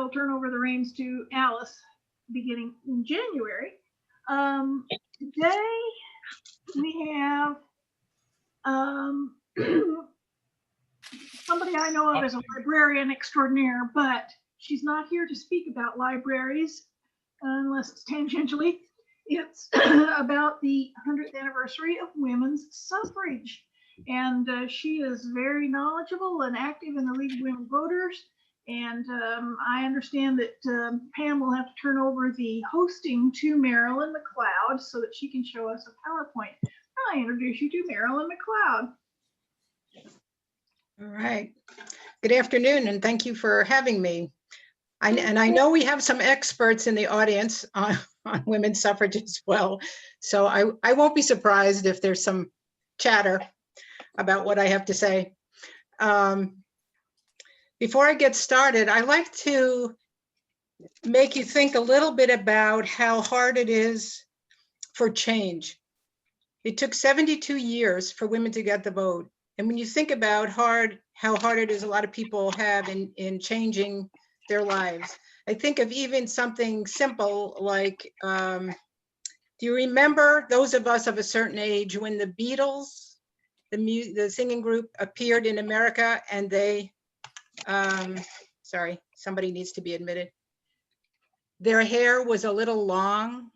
will turn over the reins to Alice beginning in January. Today we have somebody I know of as a librarian extraordinaire, but she's not here to speak about libraries unless it's tangentially. It's about the 100th anniversary of women's suffrage. And she is very knowledgeable and active in the League of Women Voters. And I understand that Pam will have to turn over the hosting to Marilyn McLeod so that she can show us a PowerPoint. I introduce you to Marilyn McLeod. All right. Good afternoon, and thank you for having me. And I know we have some experts in the audience on women's suffrage as well. So I won't be surprised if there's some chatter about what I have to say. Before I get started, I'd like to make you think a little bit about how hard it is for change. It took 72 years for women to get the vote. And when you think about how hard it is a lot of people have in changing their lives, I think of even something simple like, do you remember, those of us of a certain age, when the Beatles, the singing group, appeared in America and they, sorry, somebody needs to be admitted. Their hair was a little long.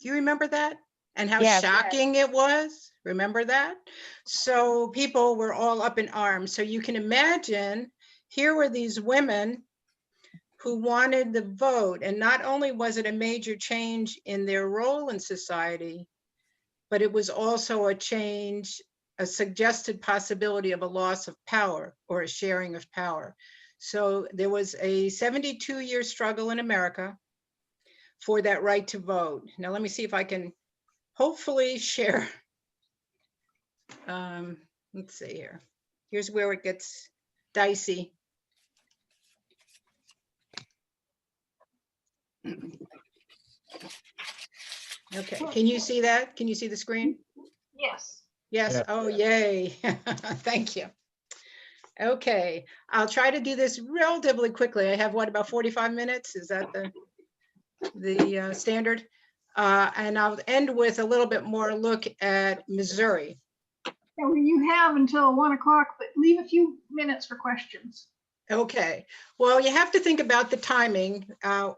Do you remember that? And how shocking it was? Remember that? So people were all up in arms. So you can imagine, here were these women who wanted the vote. And not only was it a major change in their role in society, but it was also a change, a suggested possibility of a loss of power or a sharing of power. So there was a 72-year struggle in America for that right to vote. Now, let me see if I can hopefully share. Let's see here. Here's where it gets dicey. Okay, can you see that? Can you see the screen? Yes. Yes, yeah. Oh, yay. Thank you. Okay, I'll try to do this relatively quickly. I have what, about 45 minutes? Is that the standard? And I'll end with a little bit more look at Missouri. Yeah, you have until 1 o'clock, but leave a few minutes for questions. Okay, well, you have to think about the timing.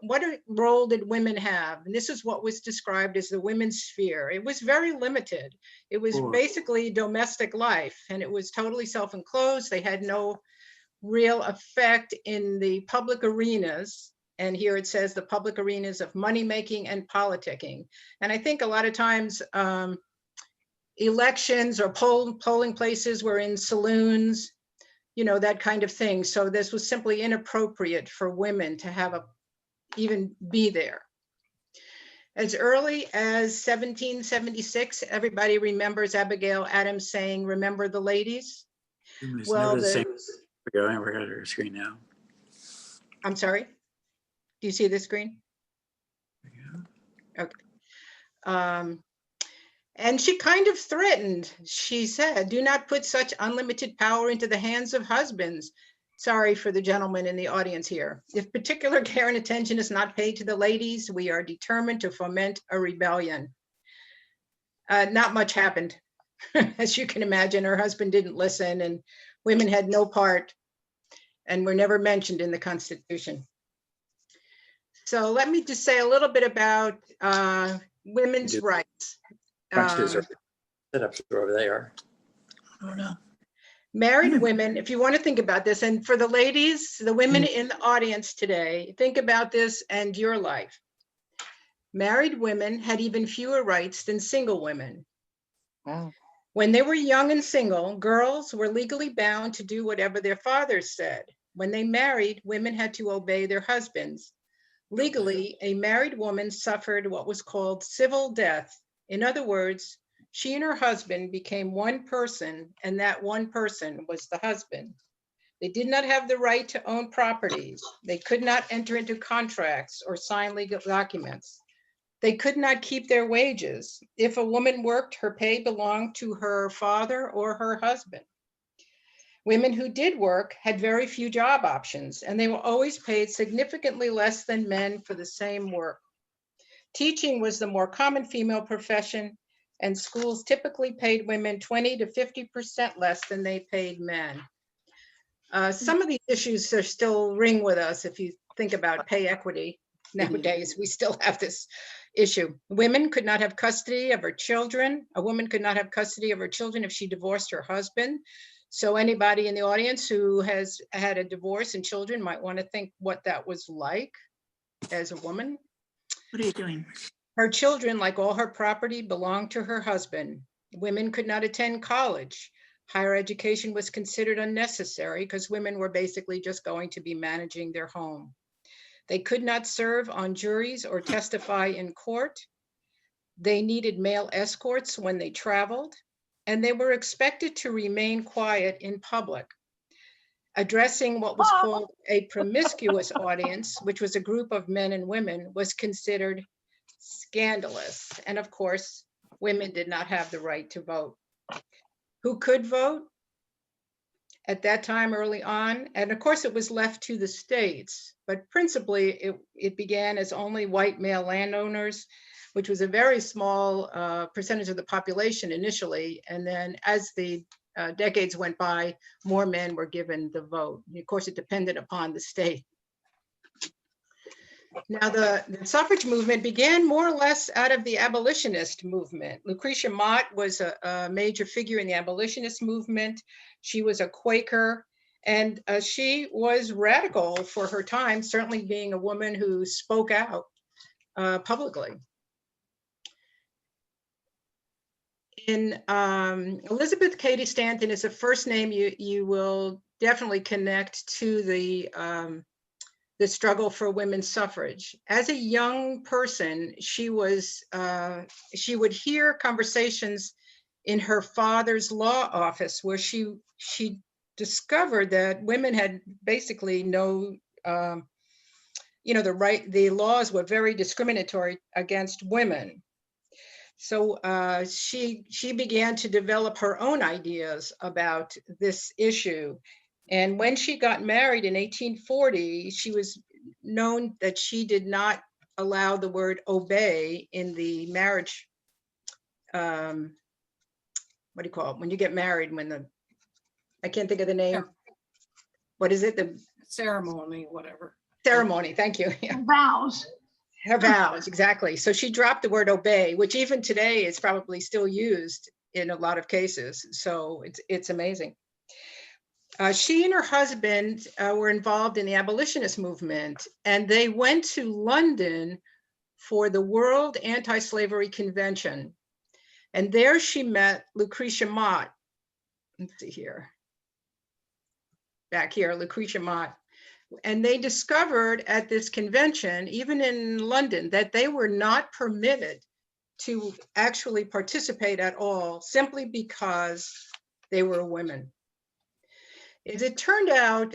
What role did women have? And this is what was described as the women's sphere. It was very limited. It was basically domestic life, and it was totally self-enclosed. They had no real effect in the public arenas. And here it says the public arenas of money making and politicking. And I think a lot of times elections or polling places were in saloons, you know, that kind of thing. So this was simply inappropriate for women to have even be there. As early as 1776, everybody remembers Abigail Adams saying, "Remember the ladies." Well, we're at our screen now. I'm sorry. Do you see the screen? Okay. And she kind of threatened, she said, "Do not put such unlimited power into the hands of husbands." Sorry for the gentleman in the audience here. "If particular care and attention is not paid to the ladies, we are determined to foment a rebellion." Not much happened. As you can imagine, her husband didn't listen and women had no part and were never mentioned in the Constitution. So let me just say a little bit about women's rights. Set up wherever they are. I don't know. Married women, if you want to think about this, and for the ladies, the women in the audience today, think about this and your life. Married women had even fewer rights than single women. Wow. When they were young and single, girls were legally bound to do whatever their fathers said. When they married, women had to obey their husbands. Legally, a married woman suffered what was called civil death. In other words, she and her husband became one person, and that one person was the husband. They did not have the right to own properties. They could not enter into contracts or sign legal documents. They could not keep their wages. If a woman worked, her pay belonged to her father or her husband. Women who did work had very few job options, and they were always paid significantly less than men for the same work. Teaching was the more common female profession, and schools typically paid women 20 to 50% less than they paid men. Some of these issues are still ring with us if you think about pay equity. Nowadays, we still have this issue. Women could not have custody of her children. A woman could not have custody of her children if she divorced her husband. So anybody in the audience who has had a divorce and children might want to think what that was like as a woman. What are you doing? Her children, like all her property, belonged to her husband. Women could not attend college. Higher education was considered unnecessary because women were basically just going to be managing their home. They could not serve on juries or testify in court. They needed male escorts when they traveled, and they were expected to remain quiet in public. Addressing what was called a promiscuous audience, which was a group of men and women, was considered scandalous. And of course, women did not have the right to vote. Who could vote? At that time, early on, and of course it was left to the states, but principally it began as only white male landowners, which was a very small percentage of the population initially. And then as the decades went by, more men were given the vote. And of course, it depended upon the state. Now, the suffrage movement began more or less out of the abolitionist movement. Lucretia Mott was a major figure in the abolitionist movement. She was a Quaker, and she was radical for her time, certainly being a woman who spoke out publicly. In Elizabeth Cady Stanton is the first name you will definitely connect to the struggle for women's suffrage. As a young person, she would hear conversations in her father's law office where she discovered that women had basically no, the laws were very discriminatory against women. So she began to develop her own ideas about this issue. And when she got married in 1840, she was known that she did not allow the word obey in the marriage, what do you call it? When you get married, I can't think of the name. What is it? The ceremony, whatever. Ceremony, thank you. Yeah. Vows. Her vows, exactly. So she dropped the word obey, which even today is probably still used in a lot of cases. So it's amazing. She and her husband were involved in the abolitionist movement, and they went to London for the World Anti-Slavery Convention. And there she met Lucretia Mott. Let's see here. Back here, Lucretia Mott. And they discovered at this convention, even in London, that they were not permitted to actually participate at all, simply because they were women. As it turned out,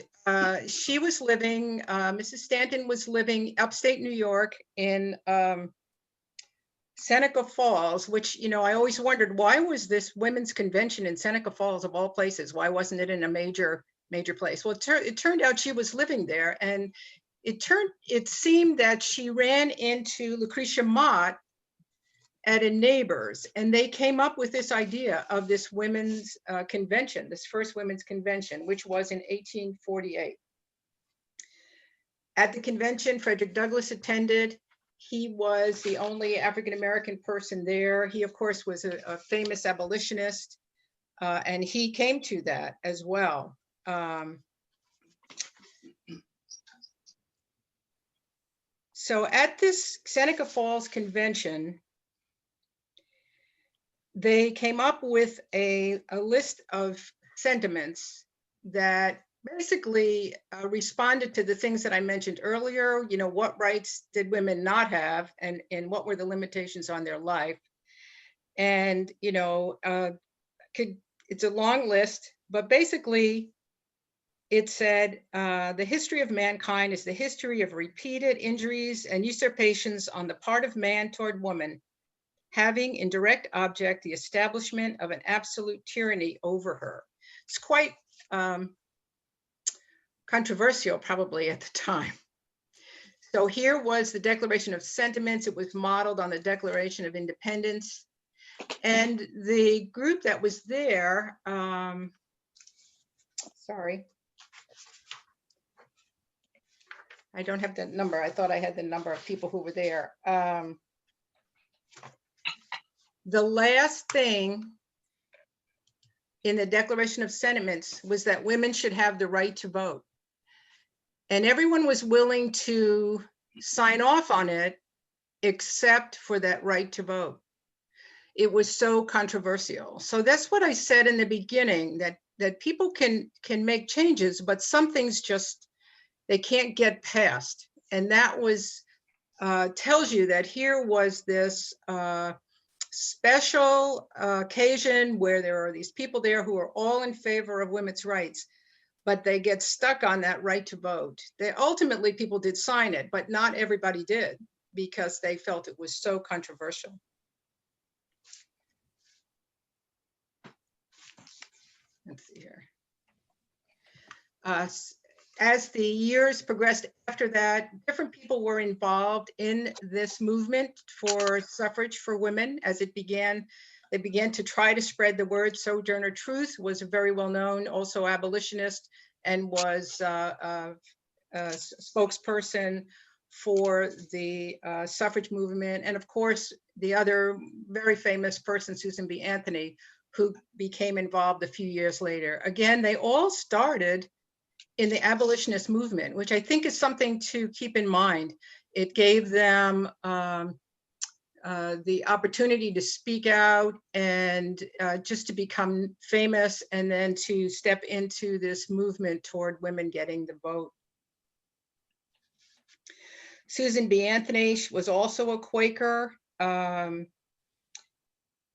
she was living, Mrs. Stanton was living upstate New York in Seneca Falls, which, I always wondered, why was this women's convention in Seneca Falls of all places? Why wasn't it in a major place? Well, it turned out she was living there, and it seemed that she ran into Lucretia Mott at a neighbor's, and they came up with this idea of this women's convention, this first women's convention, which was in 1848. At the convention, Frederick Douglass attended. He was the only African-American person there. He, of course, was a famous abolitionist, and he came to that as well. So at this Seneca Falls convention, they came up with a list of sentiments that basically responded to the things that I mentioned earlier. What rights did women not have, and what were the limitations on their life? And it's a long list, but basically it said, the history of mankind is the history of repeated injuries and usurpations on the part of man toward woman, having in direct object the establishment of an absolute tyranny over her. It's quite controversial probably at the time. So here was the Declaration of Sentiments. It was modeled on the Declaration of Independence. And the group that was there, sorry, I don't have the number. I thought I had the number of people who were there. The last thing in the Declaration of Sentiments was that women should have the right to vote. And everyone was willing to sign off on it, except for that right to vote. It was so controversial. So that's what I said in the beginning, that people can make changes, but some things just, they can't get past. And that was, tells you that here was this special occasion where there are these people there who are all in favor of women's rights, but they get stuck on that right to vote. They ultimately, people did sign it, but not everybody did because they felt it was so controversial. Let's see here. As the years progressed after that, different people were involved in this movement for suffrage for women. As it began, they began to try to spread the word. Sojourner Truth was very well known, also abolitionist, and was a spokesperson for the suffrage movement. And of course, the other very famous person, Susan B. Anthony, who became involved a few years later. Again, they all started in the abolitionist movement, which I think is something to keep in mind. It gave them the opportunity to speak out and just to become famous, and then to step into this movement toward women getting the vote. Susan B. Anthony was also a Quaker.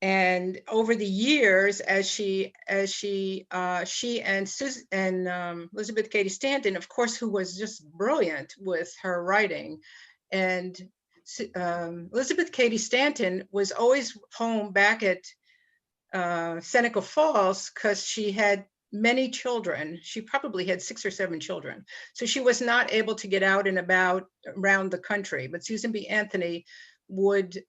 And over the years, she and Elizabeth Cady Stanton, of course, who was just brilliant with her writing. And Elizabeth Cady Stanton was always home back at Seneca Falls because she had many children. She probably had 6 or 7 children. So she was not able to get out and about around the country. But Susan B. Anthony would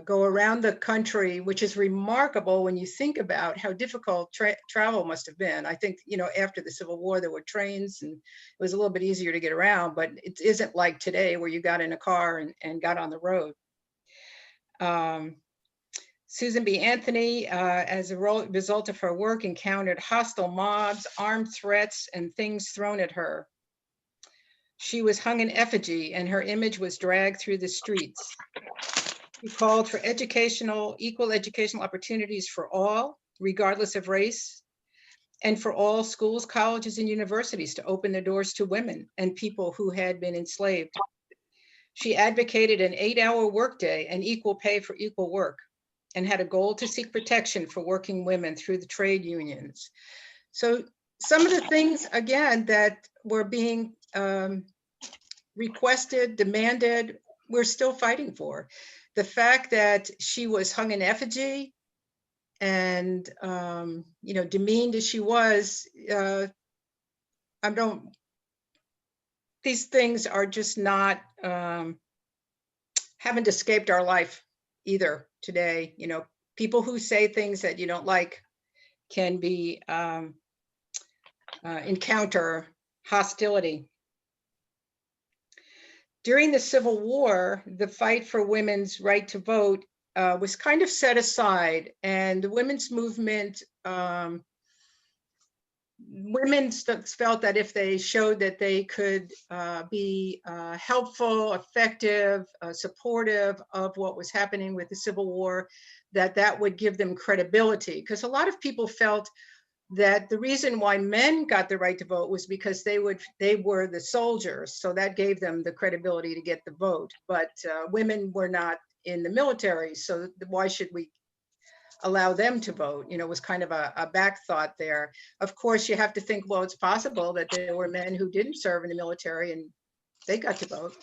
go around the country, which is remarkable when you think about how difficult travel must have been. I think, you know, after the Civil War, there were trains and it was a little bit easier to get around, but it isn't like today where you got in a car and got on the road. Susan B. Anthony, as a result of her work, encountered hostile mobs, armed threats, and things thrown at her. She was hung in effigy and her image was dragged through the streets. He called for equal educational opportunities for all, regardless of race, and for all schools, colleges, and universities to open their doors to women and people who had been enslaved. She advocated an 8-hour workday and equal pay for equal work, and had a goal to seek protection for working women through the trade unions. So some of the things, again, that were being requested, demanded, we're still fighting for. The fact that she was hung in effigy and, you know, demeaned as she was, these things are just not, haven't escaped our life either today. You know, people who say things that you don't like can be, encounter hostility. During the Civil War, the fight for women's right to vote was kind of set aside, and the women's movement, women felt that if they showed that they could be helpful, effective, supportive of what was happening with the Civil War, that would give them credibility. Because a lot of people felt that the reason why men got the right to vote was because they were the soldiers, so that gave them the credibility to get the vote. But women were not in the military, so why should we allow them to vote? You know, it was kind of a back thought there. Of course, you have to think, well, it's possible that there were men who didn't serve in the military and they got to vote.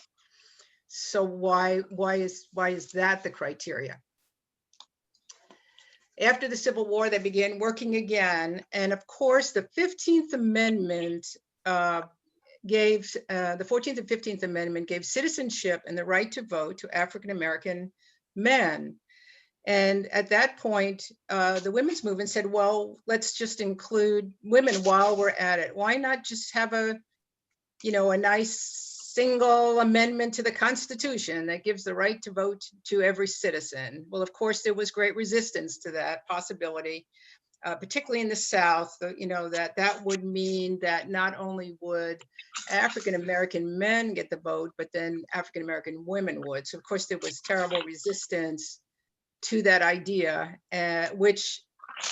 So why is that the criteria? After the Civil War, they began working again. And of course, the 15th Amendment gave, the 14th and 15th Amendment gave citizenship and the right to vote to African-American men. And at that point, the women's movement said, well, let's just include women while we're at it. Why not just have a nice single amendment to the Constitution that gives the right to vote to every citizen? Well, of course, there was great resistance to that possibility, particularly in the South, that would mean that not only would African-American men get the vote, but then African-American women would. So of course, there was terrible resistance to that idea, which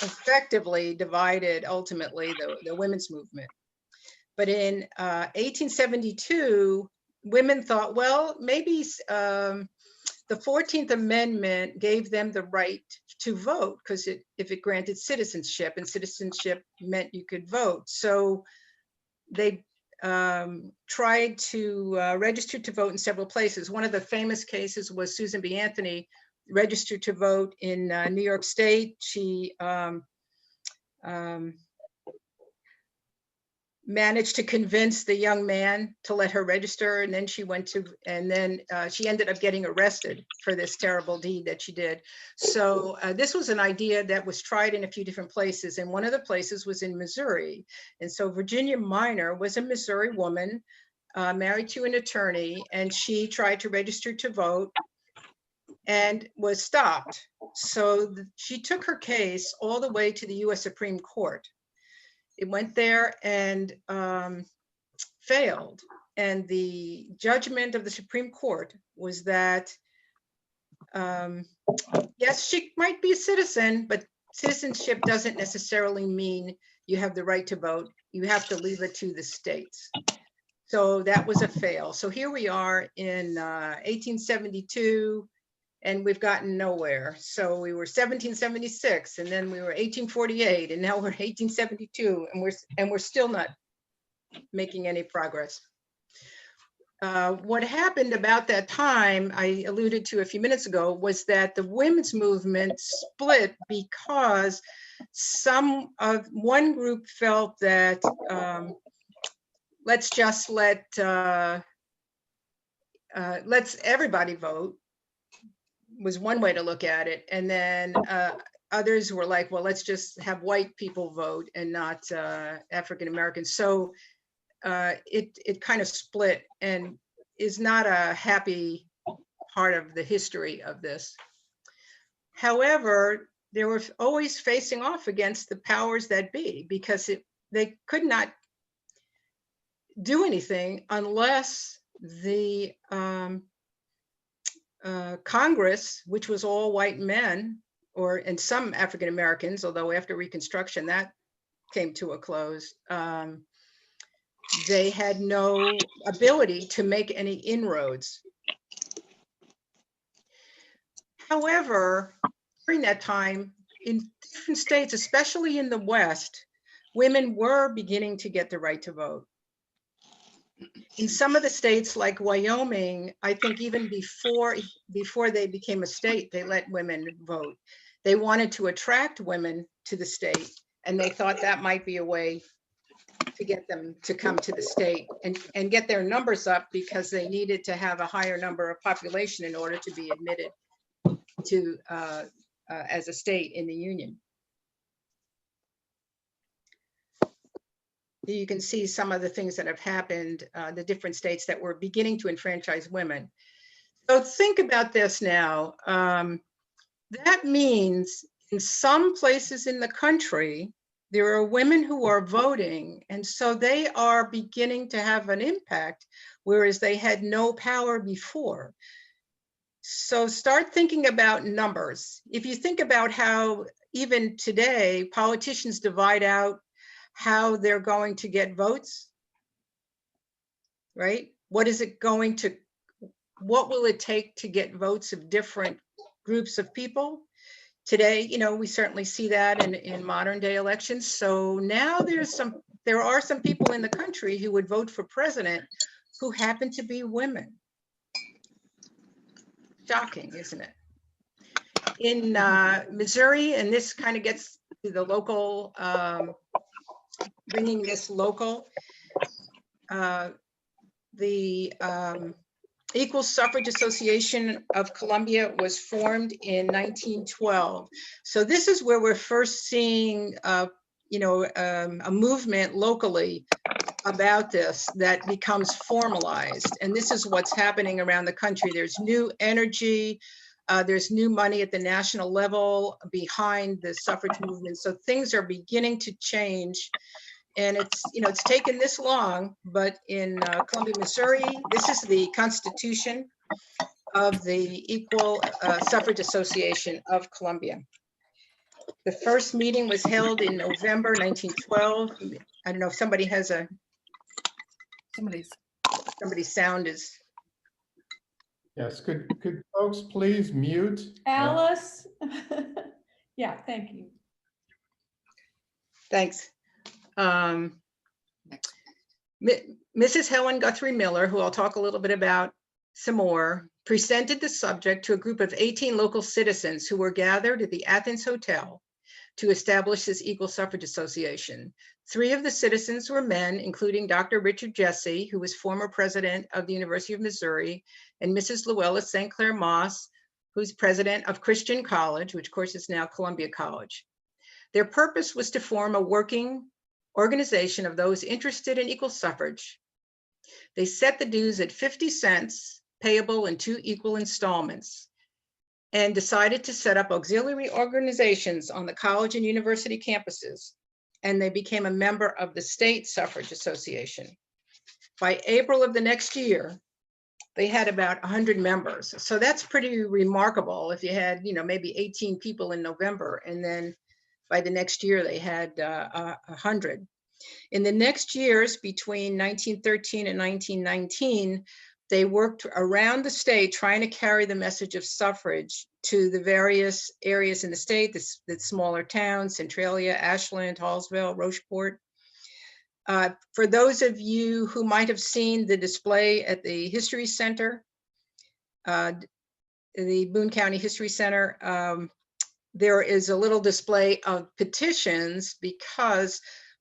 effectively divided ultimately the women's movement. But in 1872, women thought, well, maybe the 14th Amendment gave them the right to vote, because if it granted citizenship, and citizenship meant you could vote. So they tried to register to vote in several places. One of the famous cases was Susan B. Anthony registered to vote in New York State. She managed to convince the young man to let her register, and then she she ended up getting arrested for this terrible deed that she did. So this was an idea that was tried in a few different places, and one of the places was in Missouri. And so Virginia Minor was a Missouri woman married to an attorney, and she tried to register to vote and was stopped. So she took her case all the way to the US Supreme Court. It went there and failed. And the judgment of the Supreme Court was that, yes, she might be a citizen, but citizenship doesn't necessarily mean you have the right to vote. You have to leave it to the states. So that was a fail. So here we are in 1872, and we've gotten nowhere. So we were 1776, and then we were 1848, and now we're 1872, and we're still not making any progress. What happened about that time, I alluded to a few minutes ago, was that the women's movement split because one group felt that let's just let's everybody vote, was one way to look at it. And then others were like, well, let's just have white people vote and not African Americans. So it kind of split, and is not a happy part of the history of this. However, they were always facing off against the powers that be, because they could not do anything unless the Congress, which was all white men, and some African Americans, although after Reconstruction that came to a close, they had no ability to make any inroads. However, during that time, in different states, especially in the West, women were beginning to get the right to vote. In some of the states like Wyoming, I think even before they became a state, they let women vote. They wanted to attract women to the state, and they thought that might be a way to get them to come to the state and get their numbers up, because they needed to have a higher number of population in order to be admitted to as a state in the Union. You can see some of the things that have happened, the different states that were beginning to enfranchise women. So think about this now. That means in some places in the country, there are women who are voting, and so they are beginning to have an impact, whereas they had no power before. So start thinking about numbers. If you think about how even today, politicians divide out how they're going to get votes, right? What will it take to get votes of different groups of people? Today, we certainly see that in modern day elections. So now there are some people in the country who would vote for president who happen to be women. Shocking, isn't it? In Missouri, and this kind of gets to the local, bringing this local, the Equal Suffrage Association of Columbia was formed in 1912. So this is where we're first seeing, you know, a movement locally about this that becomes formalized. And this is what's happening around the country. There's new energy, there's new money at the national level behind the suffrage movement. So things are beginning to change. And it's, you know, it's taken this long, but in Columbia, Missouri, this is the Constitution of the Equal Suffrage Association of Columbia. The first meeting was held in November 1912. I don't know if somebody has a, somebody's sound is. Yes, could folks please mute? Alice? Yeah, thank you. Thanks. Mrs. Helen Guthrie Miller, who I'll talk a little bit about some more, presented the subject to a group of 18 local citizens who were gathered at the Athens Hotel to establish this Equal Suffrage Association. 3 of the citizens were men, including Dr. Richard Jesse, who was former president of the University of Missouri, and Mrs. Luella St. Clair Moss, who's president of Christian College, which of course is now Columbia College. Their purpose was to form a working organization of those interested in equal suffrage. They set the dues at 50 cents, payable in 2 equal installments, and decided to set up auxiliary organizations on the college and university campuses. And they became a member of the State Suffrage Association. By April of the next year, they had about 100 members. So that's pretty remarkable if you had, you know, maybe 18 people in November, and then by the next year, they had 100. In the next years, between 1913 and 1919, they worked around the state trying to carry the message of suffrage to the various areas in the state, the smaller towns, Centralia, Ashland, Hallsville, Rocheport. For those of you who might have seen the display at the History Center, the Boone County History Center, there is a little display of petitions because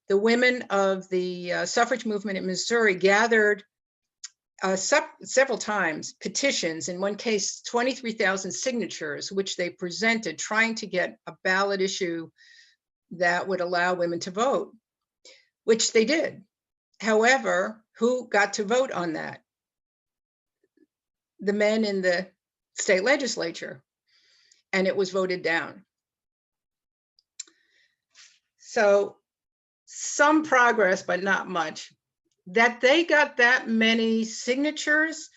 the women of the suffrage movement in Missouri gathered several times petitions, in one case 23,000 signatures, which they presented trying to get a ballot issue that would allow women to vote, which they did. However, who got to vote on that? The men in the state legislature, and it was voted down. So some progress, but not much. That they got that many signatures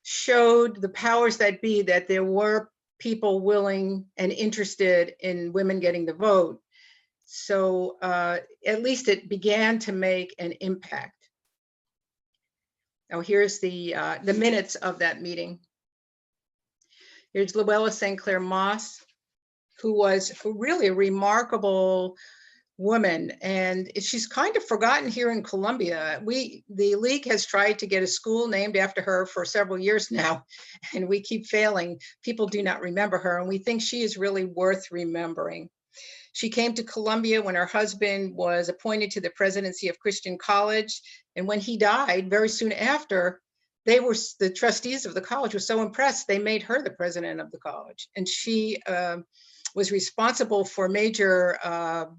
showed the powers that be that there were people willing and interested in women getting the vote. So at least it began to make an impact. Now here's the minutes of that meeting. Here's Luella St. Clair Moss, who was really a remarkable woman, and she's kind of forgotten here in Columbia. The League has tried to get a school named after her for several years now, and we keep failing. People do not remember her, and we think she is really worth remembering. She came to Columbia when her husband was appointed to the presidency of Christian College, and when he died very soon after, the trustees of the college were so impressed, they made her the president of the college. And she was responsible for major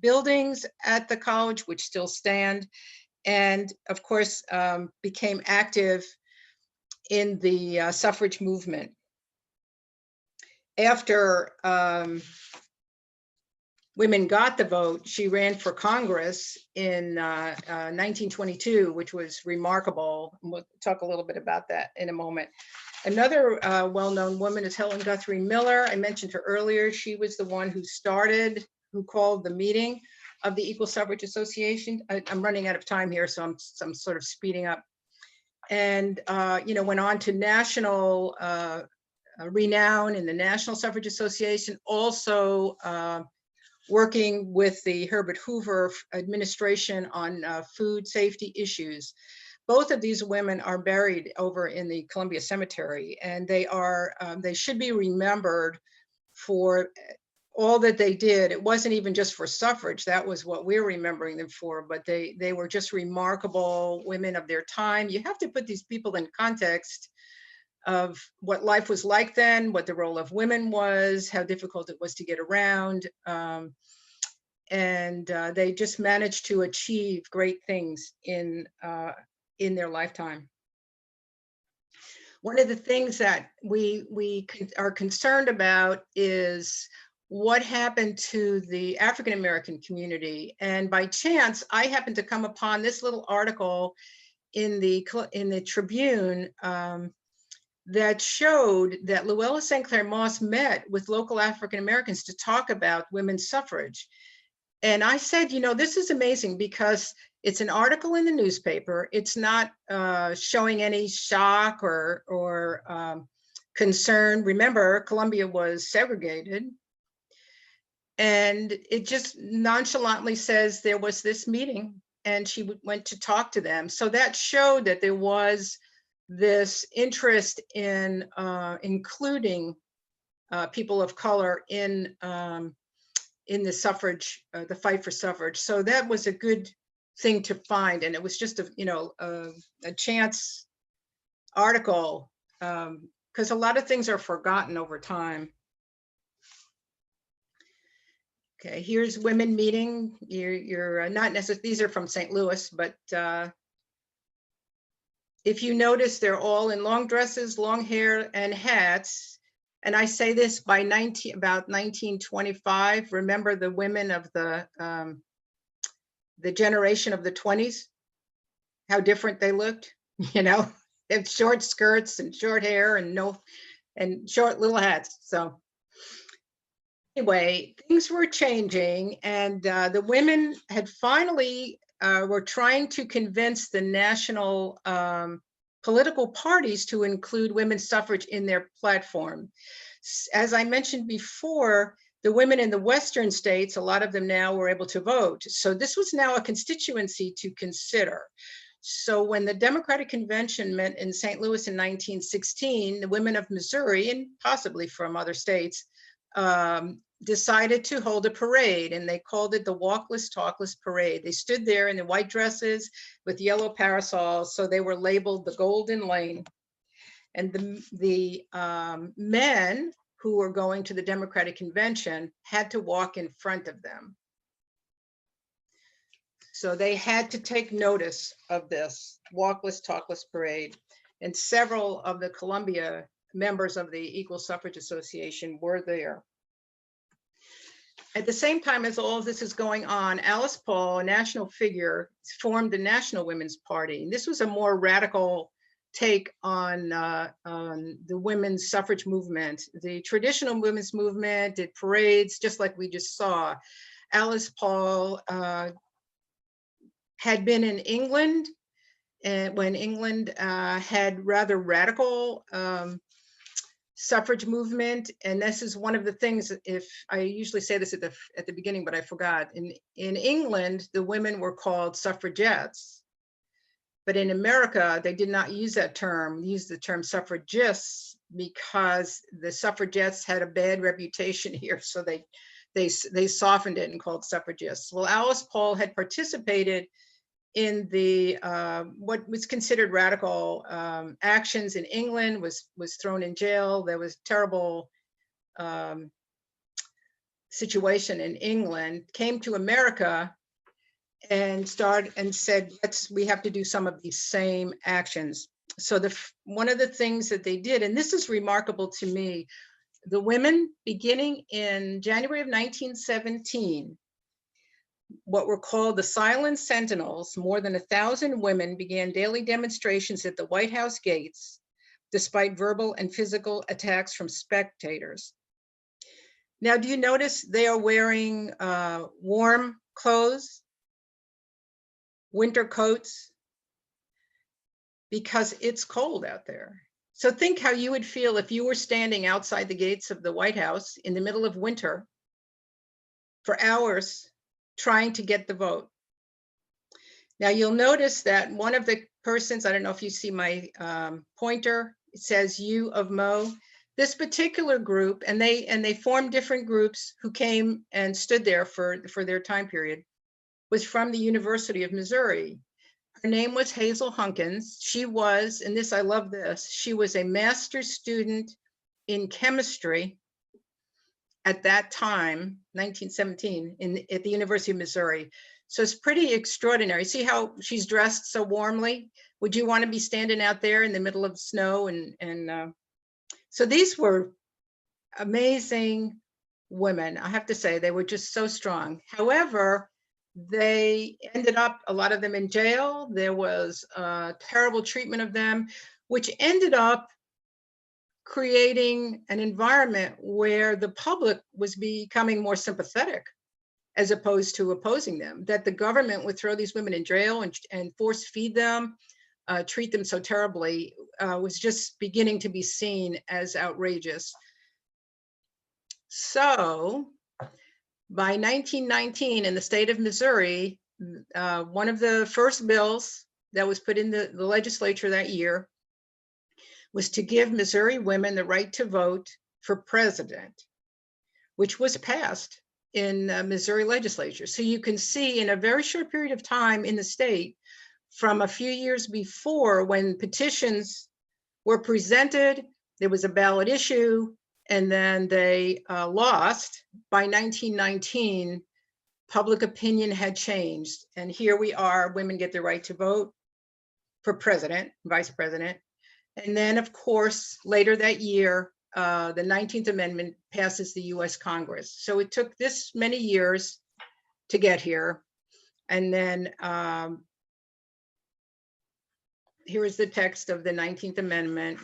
buildings at the college, which still stand, and of course, became active in the suffrage movement. After women got the vote, she ran for Congress in 1922, which was remarkable. We'll talk a little bit about that in a moment. Another well-known woman is Helen Guthrie Miller. I mentioned her earlier. She was the one who called the meeting of the Equal Suffrage Association. I'm running out of time here, so I'm sort of speeding up. And went on to national renown in the National Suffrage Association, also working with the Herbert Hoover administration on food safety issues. Both of these women are buried over in the Columbia Cemetery, and they should be remembered for all that they did. It wasn't even just for suffrage. That was what we're remembering them for, but they were just remarkable women of their time. You have to put these people in context of what life was like then, what the role of women was, how difficult it was to get around. And they just managed to achieve great things in their lifetime. One of the things that we are concerned about is what happened to the African American community. And by chance, I happened to come upon this little article in the Tribune that showed that Luella St. Clair Moss met with local African Americans to talk about women's suffrage. And I said, you know, this is amazing because it's an article in the newspaper. It's not showing any shock or concern. Remember, Columbia was segregated. And it just nonchalantly says there was this meeting and she went to talk to them. So that showed that there was this interest in including people of color in the suffrage, the fight for suffrage. So that was a good thing to find. And it was just a chance article because a lot of things are forgotten over time. Okay, here's women meeting. You're not necessarily, these are from St. Louis, but if you notice, they're all in long dresses, long hair, and hats. And I say this by about 1925. Remember the women of the generation of the 20s, how different they looked. You know, they have short skirts and short hair and short little hats. So anyway, things were changing, and the women had finally were trying to convince the national political parties to include women's suffrage in their platform. As I mentioned before, the women in the Western states, a lot of them now were able to vote. So this was now a constituency to consider. So when the Democratic Convention met in St. Louis in 1916, the women of Missouri, and possibly from other states, decided to hold a parade, and they called it the Walkless Talkless Parade. They stood there in the white dresses with yellow parasols, so they were labeled the Golden Lane. And the men who were going to the Democratic Convention had to walk in front of them. So they had to take notice of this Walkless Talkless Parade. And several of the Columbia members of the Equal Suffrage Association were there. At the same time as all of this is going on, Alice Paul, a national figure, formed the National Women's Party. And this was a more radical take on the women's suffrage movement. The traditional women's movement did parades, just like we just saw. Alice Paul had been in England, and when England had rather radical suffrage movement. And this is one of the things, if I usually say this at the beginning, but I forgot. In England, the women were called suffragettes. But in America, they did not use that term, use the term suffragists, because the suffragettes had a bad reputation here. So they softened it and called suffragists. Well, Alice Paul had participated in the what was considered radical actions in England, was thrown in jail. There was terrible situation in England, came to America and said, we have to do some of these same actions. So one of the things that they did, and this is remarkable to me, the women beginning in January of 1917, what were called the Silent Sentinels, more than 1,000 women began daily demonstrations at the White House gates, despite verbal and physical attacks from spectators. Now, do you notice they are wearing warm clothes, winter coats, because it's cold out there. So think how you would feel if you were standing outside the gates of the White House in the middle of winter for hours trying to get the vote. Now you'll notice that one of the persons, I don't know if you see my pointer, it says U of Mo. this particular group, and they formed different groups who came and stood there for their time period, was from the University of Missouri. Her name was Hazel Hunkins. She was, and this, I love this, she was a master's student in chemistry at that time, 1917, at the University of Missouri. So it's pretty extraordinary. See how she's dressed so warmly? Would you want to be standing out there in the middle of snow? So these were amazing women. I have to say, they were just so strong. However, they ended up, a lot of them, in jail. There was terrible treatment of them, which ended up creating an environment where the public was becoming more sympathetic as opposed to opposing them, that the government would throw these women in jail and force feed them, treat them so terribly, was just beginning to be seen as outrageous. So by 1919, in the state of Missouri, one of the first bills that was put in the legislature that year was to give Missouri women the right to vote for president, which was passed in Missouri legislature. So you can see in a very short period of time in the state, from a few years before, when petitions were presented, there was a ballot issue, and then they lost. By 1919, public opinion had changed. And here we are, women get the right to vote for president, vice president. And then, of course, later that year, the 19th Amendment passes the US Congress. So it took this many years to get here. And then here is the text of the 19th Amendment.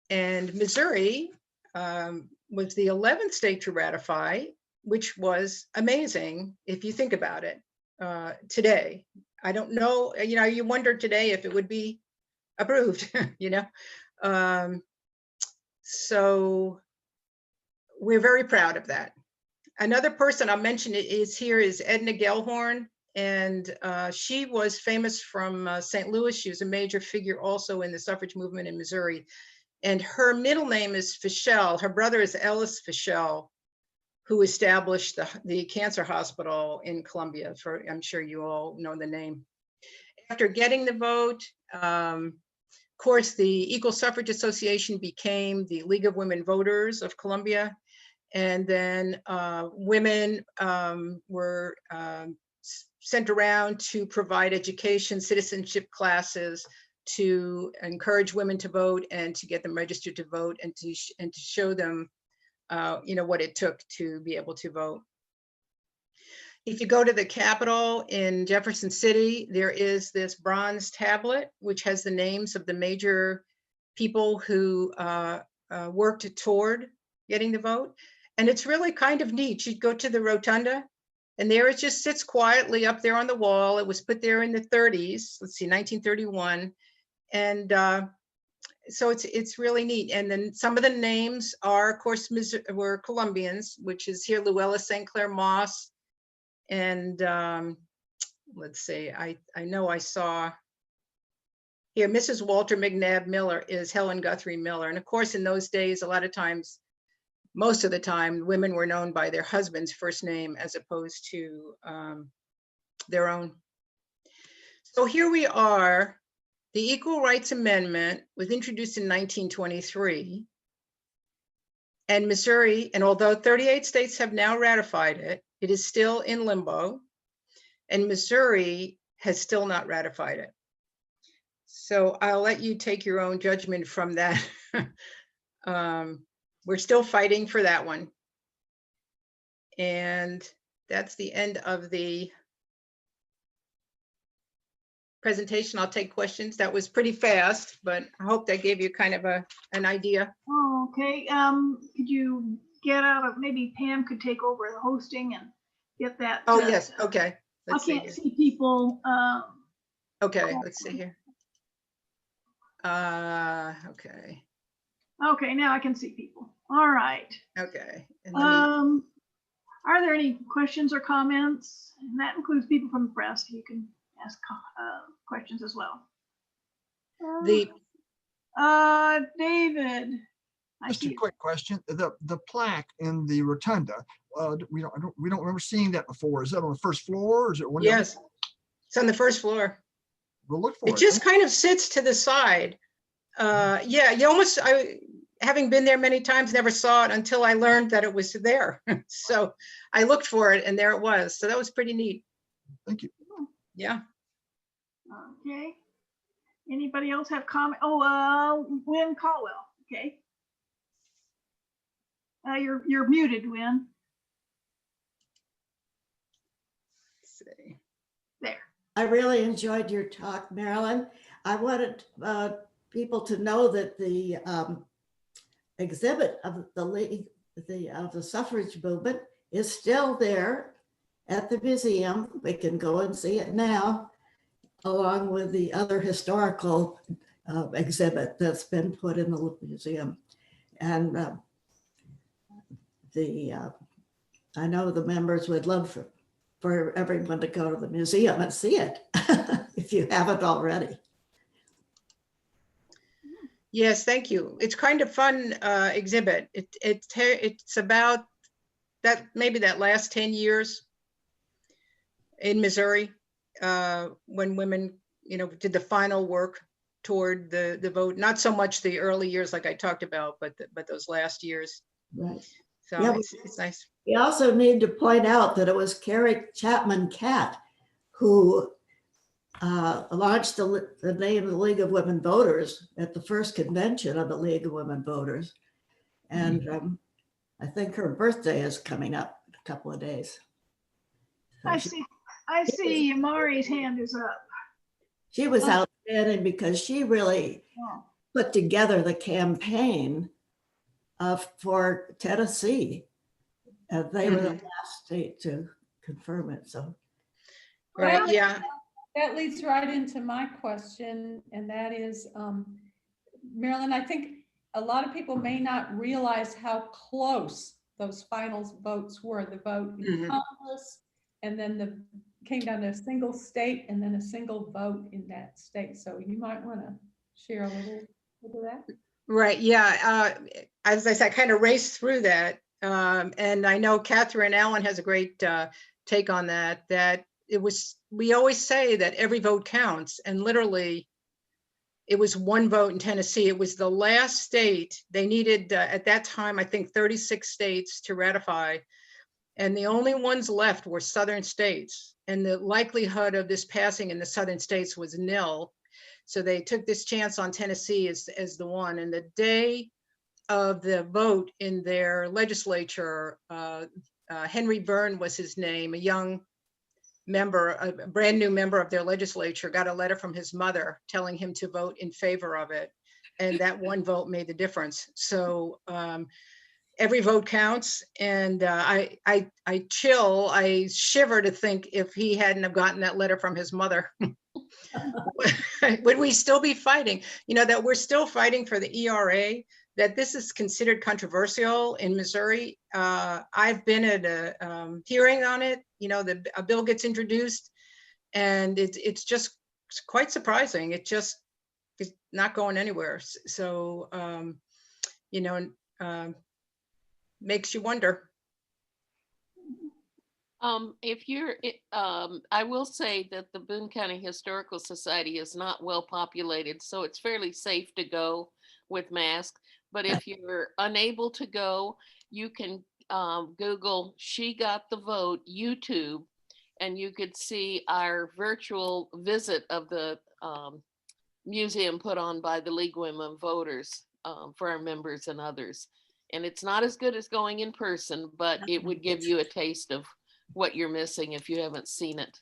And Missouri was the 11th state to ratify, which was amazing if you think about it today. I don't know, you wonder today if it would be approved, so we're very proud of that. Another person I'll mention is Edna Gellhorn, and she was famous from St. Louis. She was a major figure also in the suffrage movement in Missouri. And her middle name is Fischel. Her brother is Ellis Fischel, who established the cancer hospital in Columbia. I'm sure you all know the name. After getting the vote, of course, the Equal Suffrage Association became the League of Women Voters of Columbia. And then women were sent around to provide education, citizenship classes, to encourage women to vote and to get them registered to vote, and to show them what it took to be able to vote. If you go to the Capitol in Jefferson City, there is this bronze tablet which has the names of the major people who worked toward getting the vote. And it's really kind of neat. You'd go to the rotunda, and there it just sits quietly up there on the wall. It was put there in the 30s, let's see, 1931. And so it's really neat. And then some of the names are, of course, were Columbians, which is here Luella St. Clair Moss. And let's see, I know I saw here, Mrs. Walter McNabb Miller is Helen Guthrie Miller. And of course, in those days, a lot of times, most of the time, women were known by their husband's first name as opposed to their own. So here we are. The Equal Rights Amendment was introduced in 1923. And Missouri, and although 38 states have now ratified it, it is still in limbo. And Missouri has still not ratified it. So I'll let you take your own judgment from that. We're still fighting for that one. And that's the end of the presentation. I'll take questions. That was pretty fast, but I hope that gave you kind of an idea. Oh, okay. Could you get out of, maybe Pam could take over the hosting and get that. Oh, yes. Okay. I can't see people. Okay, let's see here. Okay. Okay, now I can see people. All right. Okay. And Are there any questions or comments? And that includes people from the press. You can ask questions as well. the David, I Just see a it. quick question. The plaque in the rotunda, we don't remember seeing that before. Is that on the first floor or is it one? Yes, it's on the first floor. We'll look for It it. just kind of sits to the side. Yeah, having been there many times, never saw it until I learned that it was there. So I looked for it and there it was. So that was pretty neat. Thank you. Yeah. Okay. Anybody else have comment? Oh, Wynn Caldwell. Okay. You're muted, Wynn. Let's see. There. I really enjoyed your talk, Marilyn. I wanted people to know that the exhibit of the league, of the suffrage movement is still there at the museum. We can go and see it now, along with the other historical exhibit that's been put in the museum. And I know the members would love for everyone to go to the museum and see it if you haven't already. Yes, thank you. It's kind of fun exhibit. It's about that, maybe that last 10 years in Missouri, when women, did the final work toward the vote. Not so much the early years like I talked about, but those last years. Right. So Yeah, it's nice. We also need to point out that it was Carrie Chapman Catt who launched the name of the League of Women Voters at the first convention of the League of Women Voters. And I think her birthday is coming up in a couple of days. So I see Mari's hand is up. she was outstanding because she really put together the campaign for Tennessee. They were the last state to confirm it. So, Right, yeah. That leads right into my question, and that is, Marilyn, I think a lot of people may not realize how close those finals votes were. The vote in Congress, and then came down to a single state, and then a single vote in that state. So you might want to share a little of that. Right, yeah. As I said, I kind of raced through that. And I know Catherine Allen has a great take on that we always say that every vote counts, and literally it was one vote in Tennessee. It was the last state. They needed at that time, I think 36 states to ratify, and the only ones left were southern states, and the likelihood of this passing in the southern states was nil. So they took this chance on Tennessee as the one. And the day of the vote in their legislature, Henry Byrne was his name, a young member, a brand new member of their legislature, got a letter from his mother telling him to vote in favor of it. And that one vote made the difference. So every vote counts. And I shiver to think if he hadn't have gotten that letter from his mother, would we still be fighting? That we're still fighting for the ERA, that this is considered controversial in Missouri. I've been at a hearing on it. A bill gets introduced, and it's just quite surprising. It just is not going anywhere. So, makes you wonder. I will say that the Boone County Historical Society is not well populated, so it's fairly safe to go with masks. But if you're unable to go, you can Google "She Got the Vote" YouTube, and you could see our virtual visit of the museum put on by the League of Women Voters for our members and others. And it's not as good as going in person, but it would give you a taste of what you're missing if you haven't seen it.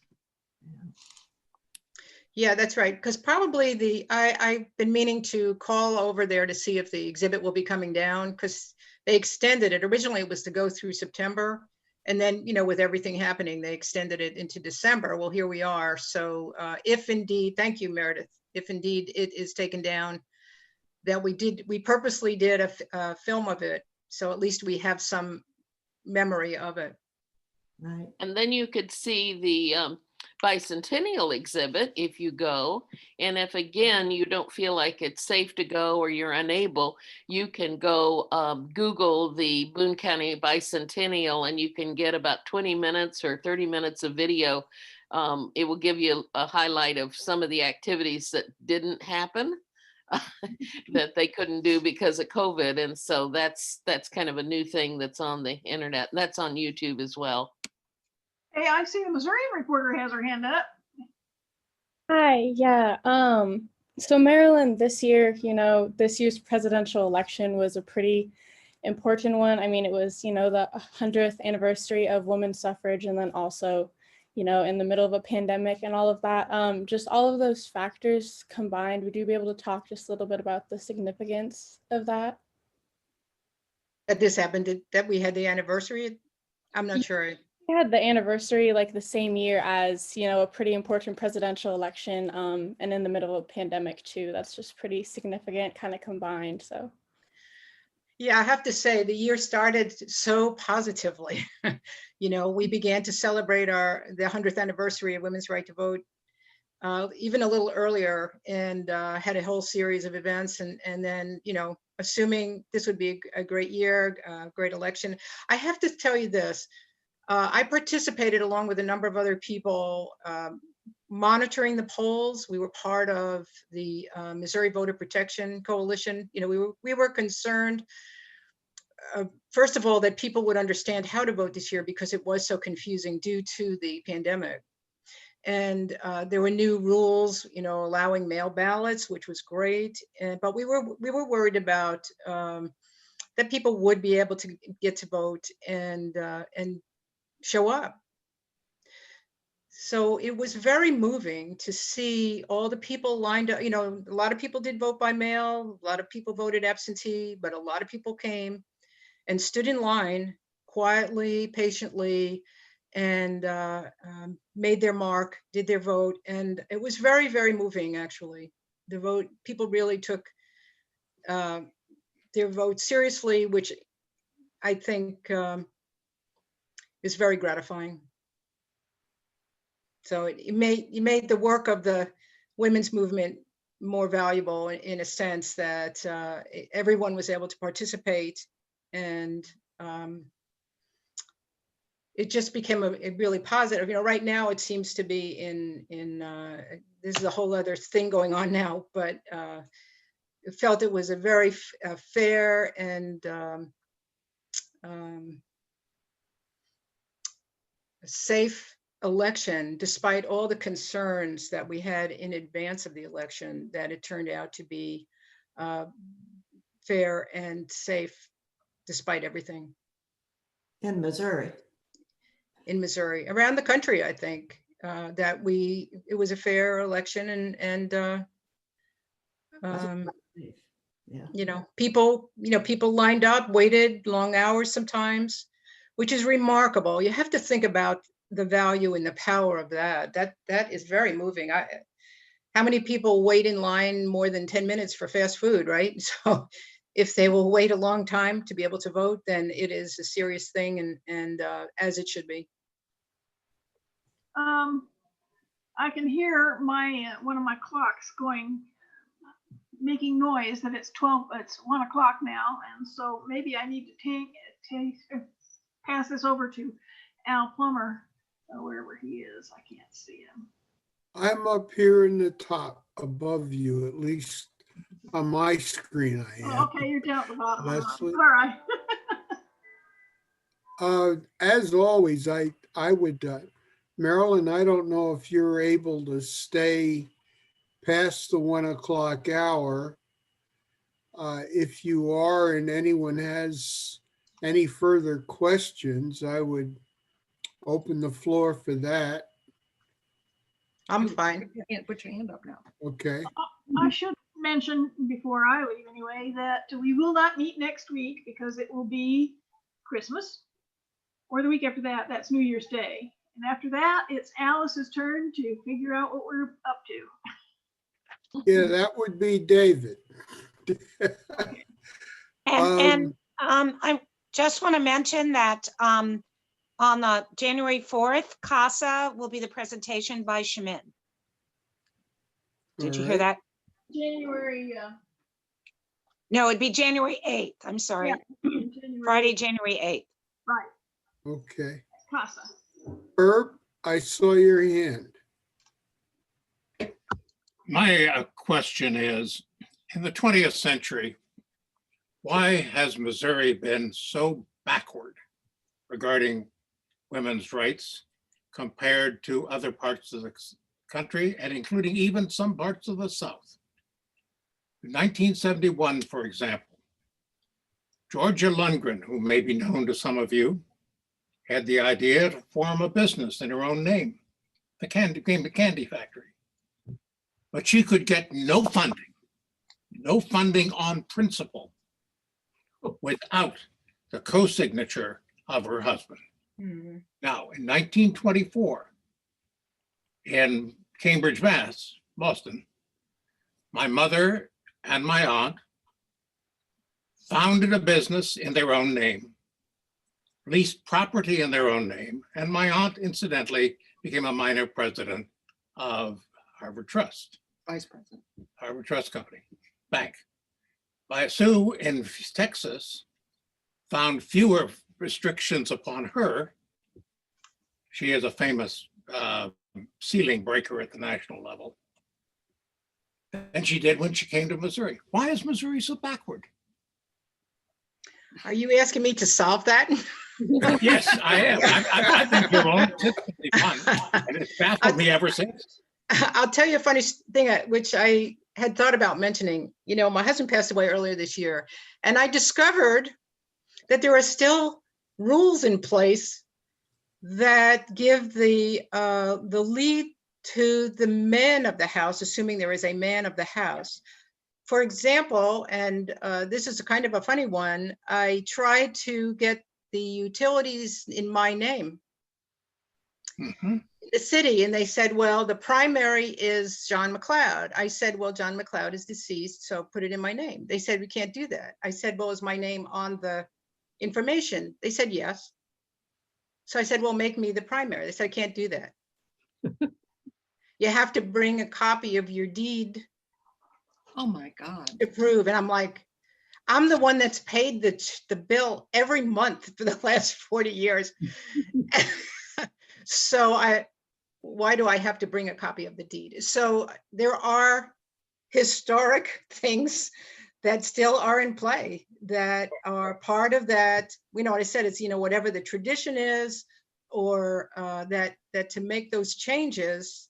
Yeah, that's right. Because probably I've been meaning to call over there to see if the exhibit will be coming down, because they extended it. Originally it was to go through September. And then, with everything happening, they extended it into December. Well, here we are. So if indeed, thank you, Meredith, if indeed it is taken down, that we purposely did a film of it. So at least we have some memory of it. right. And then you could see the bicentennial exhibit if you go. And if again, you don't feel like it's safe to go or you're unable, you can go Google the Boone County Bicentennial and you can get about 20 minutes or 30 minutes of video. It will give you a highlight of some of the activities that didn't happen that they couldn't do because of COVID. And so that's kind of a new thing that's on the internet. And that's on YouTube as well. Hey, I see the Missouri reporter has her hand up. Hi, yeah. So Maryland this year, this year's presidential election was a pretty important one. I mean, it was, the 100th anniversary of women's suffrage, and then also, in the middle of a pandemic and all of that. Just all of those factors combined, would you be able to talk just a little bit about the significance of that? That this happened, that we had the anniversary? I'm not sure. We had the anniversary like the same year as, a pretty important presidential election, and in the middle of a pandemic too. That's just pretty significant kind of combined, so. Yeah, I have to say the year started so positively. We began to celebrate the 100th anniversary of women's right to vote even a little earlier, and had a whole series of events. And then, assuming this would be a great year, a great election. I have to tell you this. I participated along with a number of other people monitoring the polls. We were part of the Missouri Voter Protection Coalition. We were concerned, first of all, that people would understand how to vote this year because it was so confusing due to the pandemic. And there were new rules, allowing mail ballots, which was great. But we were worried about that people would be able to get to vote and show up. So it was very moving to see all the people lined up. A lot of people did vote by mail, a lot of people voted absentee, but a lot of people came and stood in line quietly, patiently, and made their mark, did their vote. And it was very, very moving, actually. The vote, people really took their vote seriously, which I think is very gratifying. So it made the work of the women's movement more valuable in a sense that everyone was able to participate, and it just became a really positive. Right now it seems to be in this is a whole other thing going on now, but it felt it was a very fair and safe election, despite all the concerns that we had in advance of the election, that it turned out to be fair and safe despite everything. In Missouri. In Missouri, around the country, I think that it was a fair election, and people lined up, waited long hours sometimes, which is remarkable. You have to think about the value and the power of that. That is very moving. How many people wait in line more than 10 minutes for fast food, right? So if they will wait a long time to be able to vote, then it is a serious thing, and as it should be. I can hear one of my clocks making noise that it's 1 o'clock now, and so maybe I need to pass this over to Al Plummer, wherever he is. I can't see him. I'm up here in the top above you, at least on my screen I am. Oh, okay, you're down at the bottom. Leslie? All right. As always, I would, Marilyn, I don't know if you're able to stay past the 1 o'clock hour. If you are and anyone has any further questions, I would open the floor for that. I'm fine. You can't put your hand up now. Okay. I should mention before I leave anyway that we will not meet next week because it will be Christmas, or the week after that, that's New Year's Day. And after that, it's Alice's turn to figure out what we're up to. Yeah, that would be David. I just want to mention that On the January 4th, CASA will be the presentation by Shemin. Did you hear Alright. that? January, No, it'd be January 8th. I'm sorry. January, Friday, January 8th. right, Okay. CASA. Herb, I saw your hand. My question is, in the 20th century, why has Missouri been so backward regarding women's rights compared to other parts of the country, and including even some parts of the South? In 1971, for example, Georgia Lundgren, who may be known to some of you, had the idea to form a business in her own name, the candy factory. But she could get no funding on principle without the co-signature of her husband. Now, in 1924, in Cambridge, Mass, Boston, my mother and my aunt founded a business in their own name, leased property in their own name, and my aunt incidentally became a minor president of Harvard Trust. Vice President. Harvard Trust Company, Bank. Sue in Texas found fewer restrictions upon her. She is a famous ceiling breaker at the national level. And she did when she came to Missouri. Why is Missouri so backward? Are you asking me to solve that? Yes, I am. I think your own tips would be fun, and it's baffled me ever since. I'll tell you a funny thing, which I had thought about mentioning. You know, my husband passed away earlier this year, and I discovered that there are still rules in place that give the lead to the man of the house, assuming there is a man of the house. For example, and this is a kind of a funny one, I tried to get the utilities in my name. The city, and they said, well, the primary is John McLeod. I said, well, John McLeod is deceased, so put it in my name. They said, we can't do that. I said, well, is my name on the information? They said, yes. So I said, well, make me the primary. They said, I can't do that. You have to bring a copy of your deed Oh, my God. to prove. And I'm like, I'm the one that's paid the bill every month for the last 40 years. So why do I have to bring a copy of the deed? So there are historic things that still are in play that are part of that. You know what I said, it's, you know, whatever the tradition is, or that to make those changes,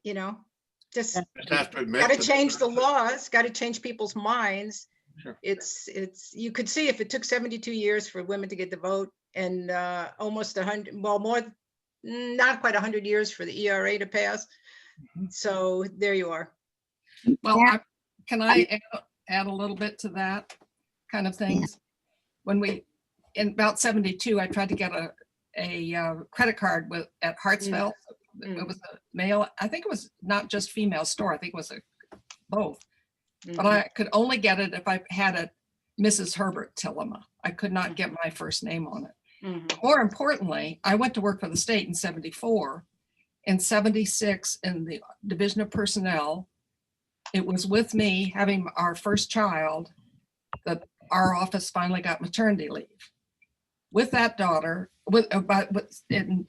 you know, just Have to admit got to that- change the laws, got to change people's minds. Sure. It's, you could see if it took 72 years for women to get the vote, and almost 100, well, more, not quite 100 years for the ERA to pass. So there you are. Well, can I add a little bit to that kind of things? When in about 72, I tried to get a credit card at Hartsville. It was a male, I think it was not just female store, I think it was both. But I could only get it if I had a Mrs. Herbert Tillema. I could not get my first name on it. More importantly, I went to work for the state in 74. In 76, in the Division of Personnel, it was with me having our first child that our office finally got maternity leave. With that daughter, in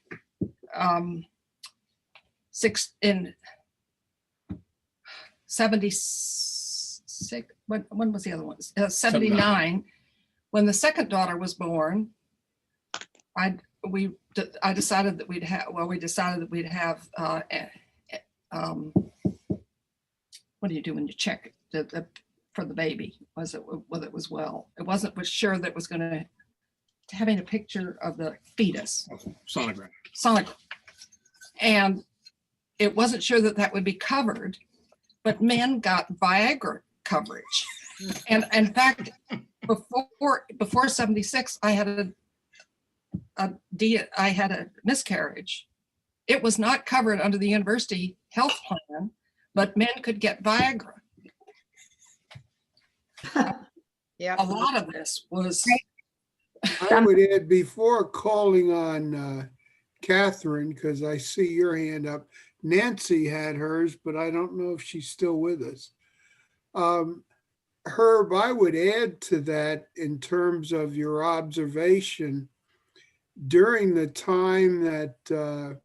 76, when was the other one? 79, when the second daughter was born, I decided that we'd have, what do you do when you check for the baby? Whether it was well? It wasn't sure that it was going to having a picture of the fetus. Sonogram. And it wasn't sure that would be covered, but men got Viagra coverage. And in fact, before 76, I had a miscarriage. It was not covered under the university health plan, but men could get Viagra. Yeah. A lot of this was I would add, before calling on Catherine, because I see your hand up, Nancy had hers, but I don't know if she's still with us. Herb, I would add to that in terms of your observation during the time that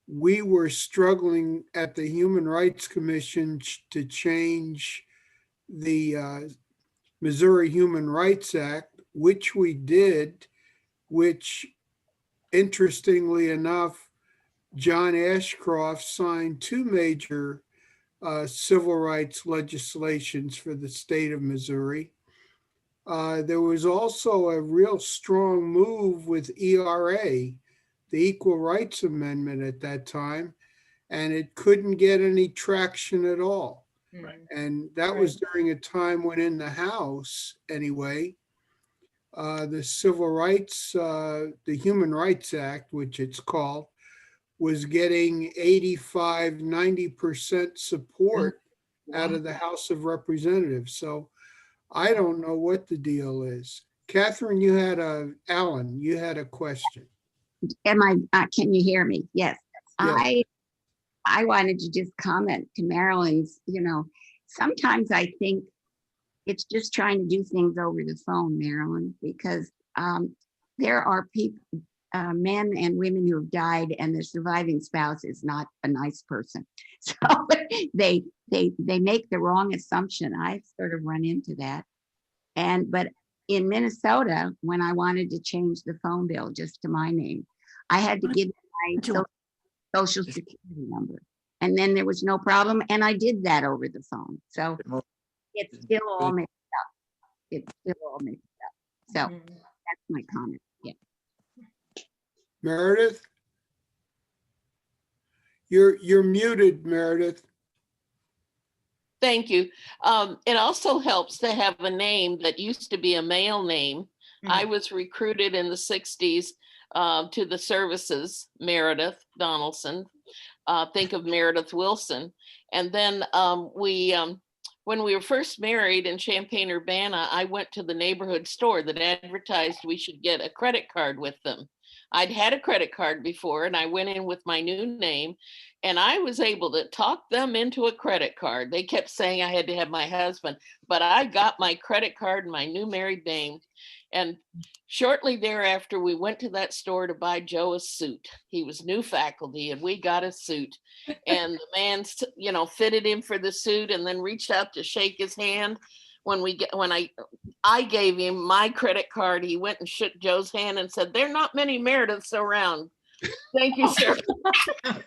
we were struggling at the Human Rights Commission to change the Missouri Human Rights Act, which we did, which interestingly enough, John Ashcroft signed two major civil rights legislations for the state of Missouri. There was also a real strong move with ERA, the Equal Rights Amendment at that time, and it couldn't get any traction at all. Right. And that was during a time when in the House, anyway, the Civil Rights, the Human Rights Act, which it's called, was getting 85, 90% support out of the House of Representatives. So I don't know what the deal is. Catherine, Alan, you had a question. Can you hear me? Yes. Yes. I wanted to just comment to Marilyn's, sometimes I think it's just trying to do things over the phone, Marilyn, because there are people, men and women who have died and the surviving spouse is not a nice person. So they make the wrong assumption. I've sort of run into that. But in Minnesota, when I wanted to change the phone bill just to my name, I had to give my social security number. And then there was no problem. And I did that over the phone. So it's still all mixed up. It's still all mixed up. So that's my comment. Yeah. Meredith? You're muted, Meredith. Thank you. It also helps to have a name that used to be a male name. I was recruited in the 60s to the services, Meredith Donaldson. Think of Meredith Wilson. And then when we were first married in Champaign-Urbana, I went to the neighborhood store that advertised we should get a credit card with them. I'd had a credit card before and I went in with my new name and I was able to talk them into a credit card. They kept saying I had to have my husband, but I got my credit card and my new married name. And shortly thereafter, we went to that store to buy Joe a suit. He was new faculty and we got a suit. And the man, fitted him for the suit and then reached out to shake his hand. When I gave him my credit card, he went and shook Joe's hand and said, "There are not many Merediths around. Thank you, sir." And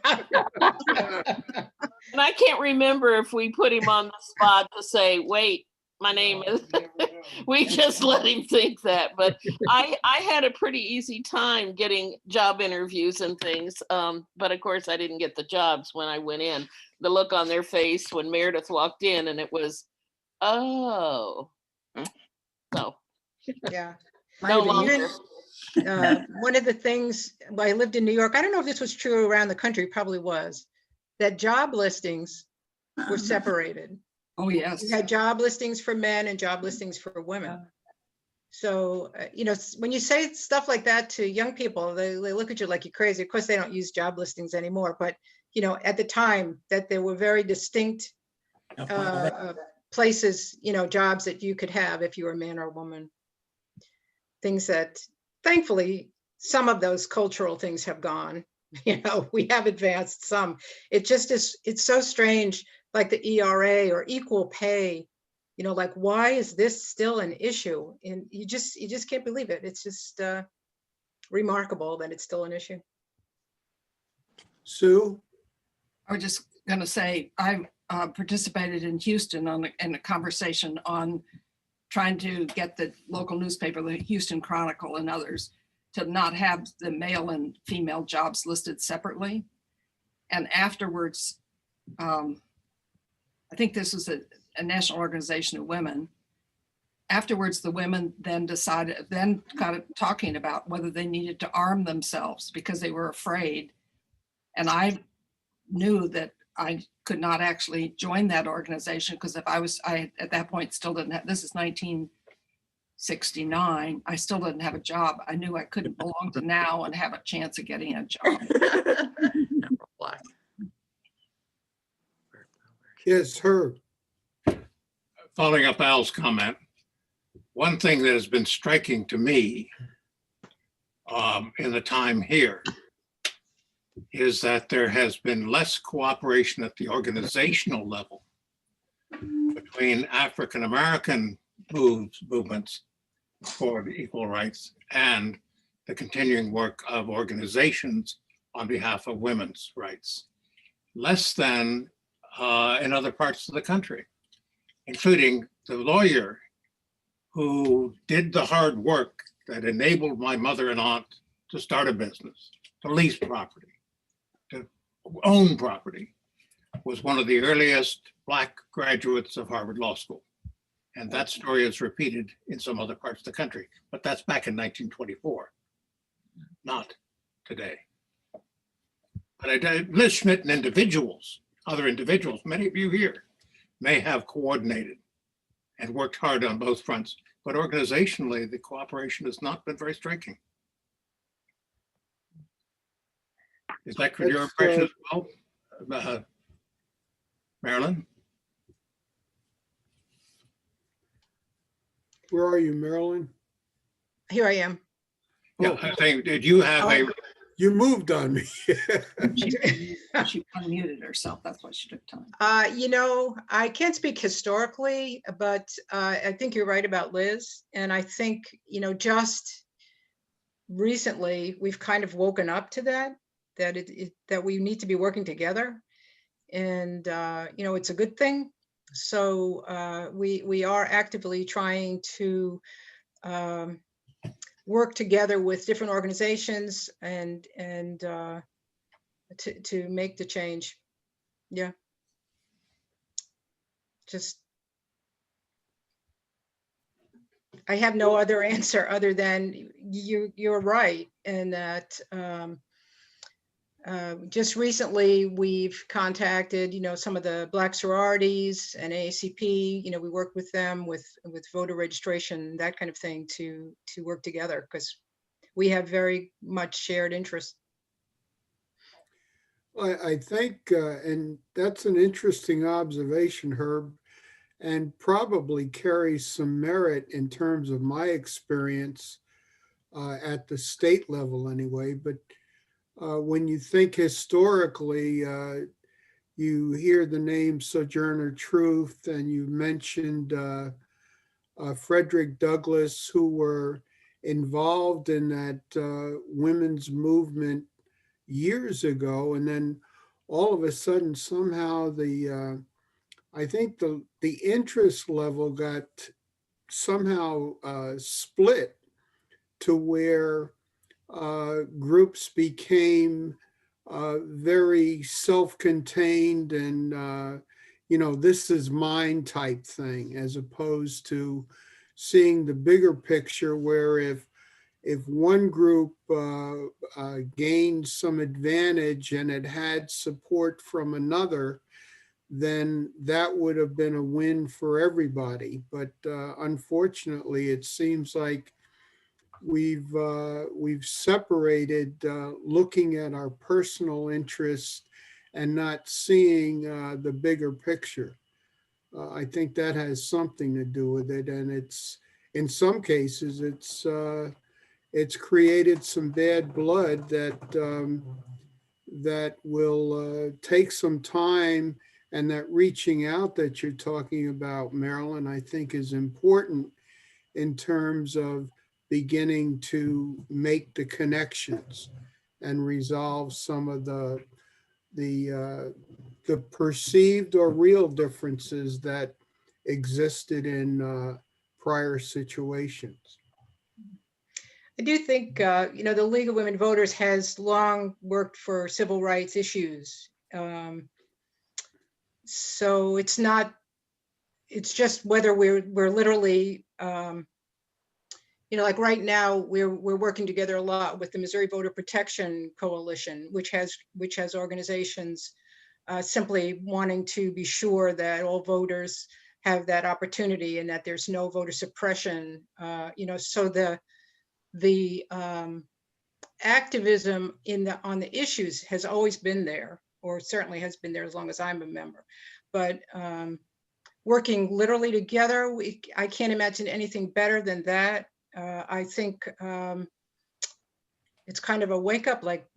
I can't remember if we put him on the spot to say, "Wait, my name is," we just let him think that. But I had a pretty easy time getting job interviews and things. But of course I didn't get the jobs when I went in. The look on their face when Meredith walked in and it was, oh, so. Yeah. No longer. One of the things, I lived in New York. I don't know if this was true around the country, probably was, that job listings were separated. Oh, yes. You had job listings for men and job listings for women. So, when you say stuff like that to young people, they look at you like you're crazy. Of course, they don't use job listings anymore, but, at the time that there were very distinct places, jobs that you could have if you were a man or a woman. Things that, thankfully, some of those cultural things have gone. We have advanced some. It just is, it's so strange, like the ERA or equal pay, like, why is this still an issue? And you just can't believe it. It's just remarkable that it's still an issue. Sue? I was just going to say, I participated in Houston in a conversation on trying to get the local newspaper, the Houston Chronicle and others, to not have the male and female jobs listed separately. And afterwards, I think this was a national organization of women. Afterwards, the women then got talking about whether they needed to arm themselves because they were afraid. And I knew that I could not actually join that organization because if I at that point still didn't have, this is 69, I still didn't have a job. I knew I couldn't belong to now and have a chance of getting a job. Black. Yes, Herb. Following up Al's comment, one thing that has been striking to me in the time here is that there has been less cooperation at the organizational level between African-American movements for equal rights and the continuing work of organizations on behalf of women's rights, less than in other parts of the country, including the lawyer who did the hard work that enabled my mother and aunt to start a business, to lease property, to own property, was one of the earliest Black graduates of Harvard Law School. And that story is repeated in some other parts of the country, but that's back in 1924, not today. But Liz Schmidt and individuals, other individuals, many of you here may have coordinated and worked hard on both fronts, but organizationally, the cooperation has not been very striking. Is that your impression as well, Marilyn? Where are you, Marilyn? Here I am. Yeah, I think, did you have a? You moved on me. She unmuted herself. That's why she took time. You know, I can't speak historically, but I think you're right about Liz. And I think, you know, just recently we've kind of woken up to that that we need to be working together. And, you know, it's a good thing. So we are actively trying to work together with different organizations and to make the change. Yeah. Just, I have no other answer other than you're right. And that just recently we've contacted, you know, some of the Black sororities and AACP, you know, we work with them with voter registration, that kind of thing to work together because we have very much shared interests. I think, and that's an interesting observation, Herb, and probably carries some merit in terms of my experience at the state level anyway. But when you think historically, you hear the name Sojourner Truth, and you mentioned Frederick Douglass, who were involved in that women's movement years ago, and then all of a sudden somehow I think the interest level got somehow split to where groups became very self-contained and you know, this is mine type thing, as opposed to seeing the bigger picture where if one group gained some advantage and it had support from another, then that would have been a win for everybody. But unfortunately, it seems like we've separated looking at our personal interests and not seeing the bigger picture. I think that has something to do with it, and it's in some cases it's created some bad blood that will take some time, and that reaching out that you're talking about, Marilyn, I think is important in terms of beginning to make the connections and resolve some of the perceived or real differences that existed in prior situations. I do think, you know, the League of Women Voters has long worked for civil rights issues. So it's just whether we're literally, you know, like right now we're working together a lot with the Missouri Voter Protection Coalition, which has organizations simply wanting to be sure that all voters have that opportunity and that there's no voter suppression, so the activism on the issues has always been there, or certainly has been there as long as I'm a member. But working literally together, I can't imagine anything better than that. I think it's kind of a wake up, like,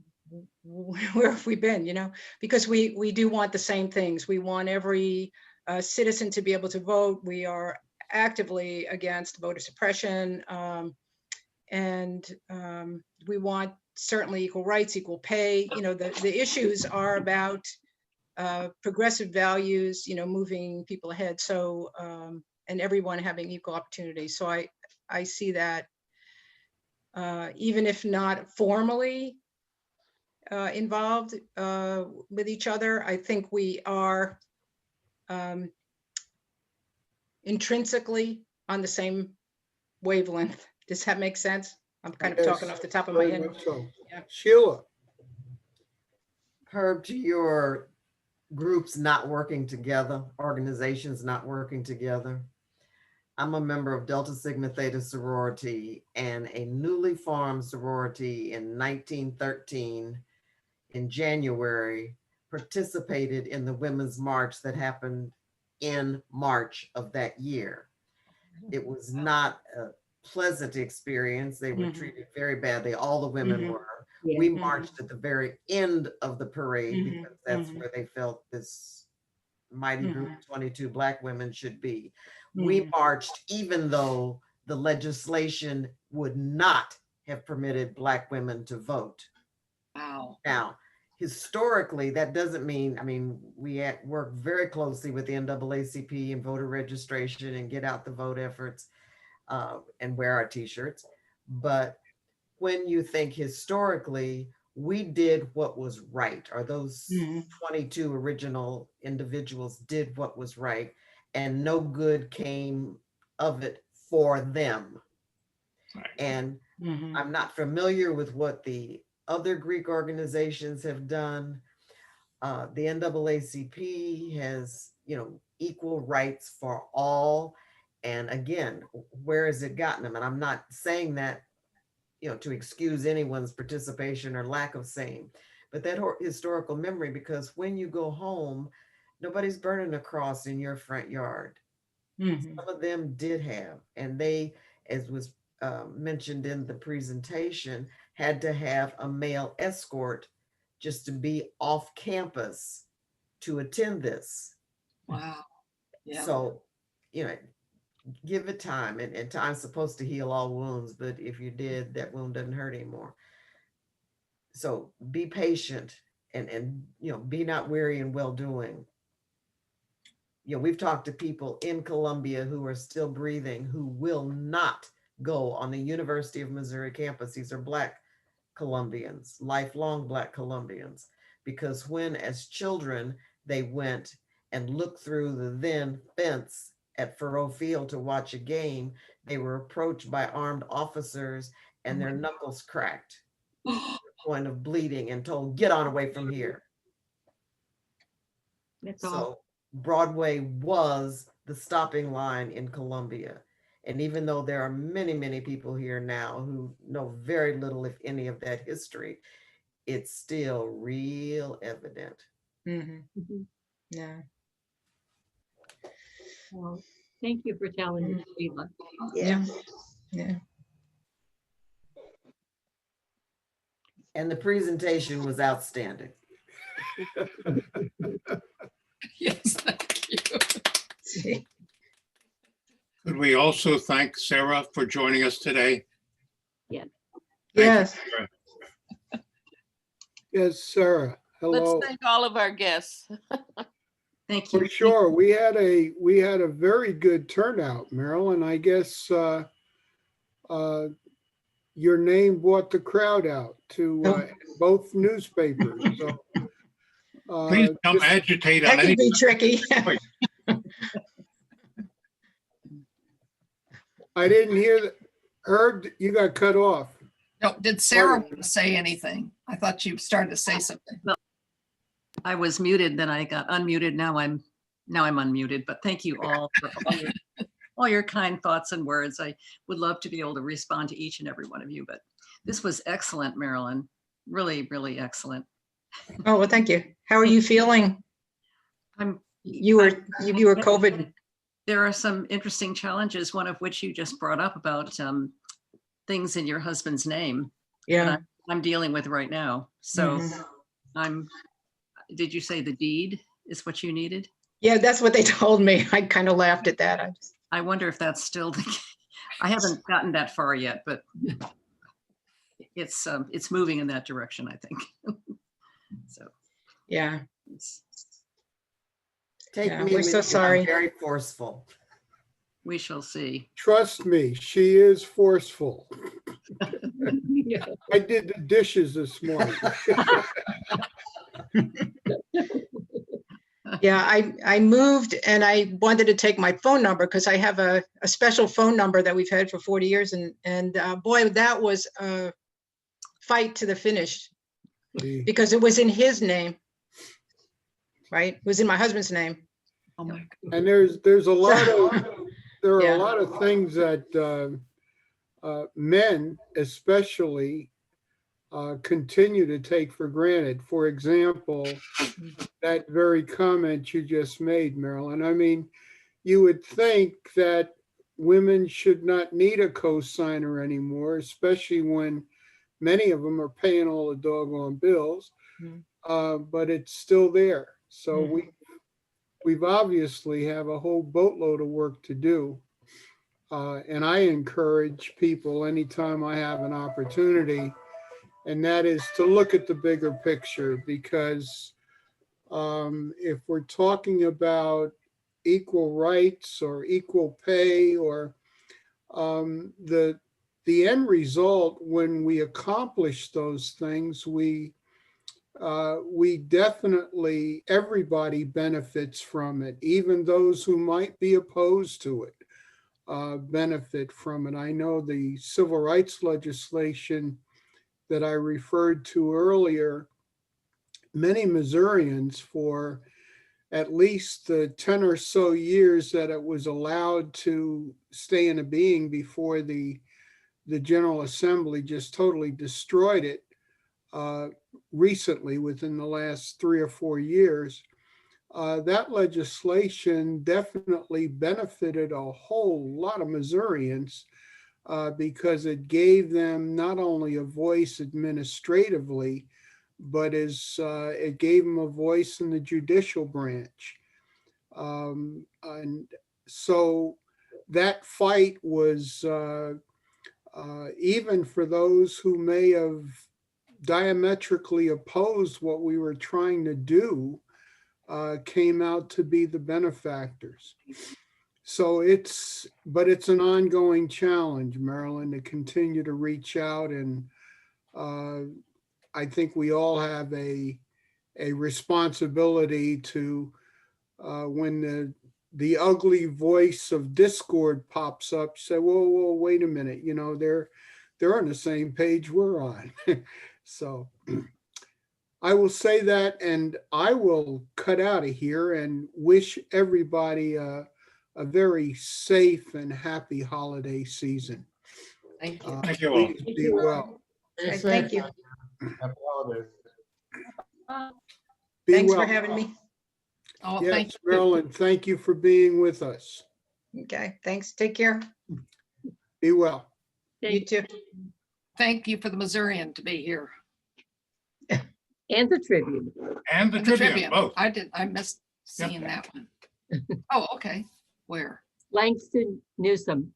where have we been, because we do want the same things. We want every citizen to be able to vote. We are actively against voter suppression. And we want certainly equal rights, equal pay. The issues are about progressive values, moving people ahead. So, and everyone having equal opportunity. So I see that even if not formally involved with each other, I think we are intrinsically on the same wavelength. Does that make sense? I'm kind of talking off the top of my head. So. Yeah. Sheila. Herb, to your groups not working together, organizations not working together. I'm a member of Delta Sigma Theta sorority, and a newly formed sorority in 1913 in January participated in the Women's March that happened in March of that year. It was not a pleasant experience. They were treated very badly. All the women were. Yeah. We marched at the very end of the parade because that's where they felt this mighty group of 22 Black women should be. We marched even though the legislation would not have permitted Black women to vote. Wow. Now, historically, that doesn't mean, we work very closely with the NAACP and voter registration and get out the vote efforts and wear our t-shirts. But when you think historically, we did what was right, or those 22 original individuals did what was right, and no good came of it for them. Right. And I'm not familiar with what the other Greek organizations have done. The NAACP has, equal rights for all. And again, where has it gotten them? And I'm not saying that, to excuse anyone's participation or lack of same, but that historical memory, because when you go home, nobody's burning a cross in your front yard. Some of them did have, and they, as was mentioned in the presentation, had to have a male escort just to be off campus to attend this. Wow. Yeah. So, give it time, and time's supposed to heal all wounds, but if you did, that wound doesn't hurt anymore. So be patient and be not weary in well-doing. We've talked to people in Columbia who are still breathing, who will not go on the University of Missouri campus. These are Black Columbians, lifelong Black Columbians, because when as children they went and looked through the then fence at Faroe Field to watch a game, they were approached by armed officers and their knuckles cracked to the point of bleeding and told, get on away from here. That's So all. Broadway was the stopping line in Columbia. And even though there are many, many people here now who know very little, if any, of that history, it's still real evident. Yeah. Well, thank you for telling us, Sheila. Yeah. And the presentation was outstanding. Yes, thank you. Could we also thank Sarah for joining us today? Yes. Yes. Thank you, Sarah. Yes, Sarah. Hello. Let's thank all of our guests. Thank For you. sure. We had a very good turnout, Marilyn. I guess your name brought the crowd out to both newspapers. So, Please don't agitate on That can any. be tricky. I didn't hear that. Herb, you got cut off. No, did Sarah want to say anything? I thought you started to say something. I was muted, then I got unmuted. Now I'm Now I'm unmuted, but thank you all for all your kind thoughts and words. I would love to be able to respond to each and every one of you, but this was excellent, Marilyn. Really, really excellent. Oh, well, thank you. How are you feeling? You were COVID. There are some interesting challenges, one of which you just brought up about things in your husband's name. Yeah. That I'm dealing with right now. So did you say the deed is what you needed? Yeah, that's what they told me. I kind of laughed at that. I wonder if that's still the case. I haven't gotten that far yet, but it's moving in that direction, I think. So yeah. We're so sorry. Very forceful. We shall see. Trust me, she is forceful. I did the dishes this morning. Yeah, I moved and I wanted to take my phone number because I have a special phone number that we've had for 40 years. And boy, that was a fight to the finish because it was in his name, right? It was in my husband's name. Oh my God. And there's a lot of, there are a lot of things that men especially continue to take for granted. For example, that very comment you just made, Marilyn. I mean, you would think that women should not need a co-signer anymore, especially when many of them are paying all the doggone bills, but it's still there. So we've obviously have a whole boatload of work to do. And I encourage people anytime I have an opportunity, and that is to look at the bigger picture, because if we're talking about equal rights or equal pay, or the end result, when we accomplish those things, we definitely, everybody benefits from it, even those who might be opposed to it benefit from it. I know the civil rights legislation that I referred to earlier, many Missourians, for at least the 10 or so years that it was allowed to stay in a being before the General Assembly just totally destroyed it recently, within the last 3 or 4 years, that legislation definitely benefited a whole lot of Missourians because it gave them not only a voice administratively, but it gave them a voice in the judicial branch. And so that fight was, even for those who may have diametrically opposed what we were trying to do, came out to be the benefactors. So it's an ongoing challenge, Marilyn, to continue to reach out. And I think we all have a responsibility to, when the ugly voice of discord pops up, say, whoa, wait a minute, you know, they're on the same page we're on. So I will say that, and I will cut out of here and wish everybody a very safe and happy holiday season. Thank you. Thank you all. Please be well. Thank you. Happy holidays. Be Thanks well. for having me. Oh, Yes, thank you. Marilyn, thank you for being with us. Okay, thanks. Take care. Be well. You too. Thank you for the Missourian to be here. And the Tribune. And the Tribune, both. I missed seeing that one. Oh, okay. Where? Langston Newsom.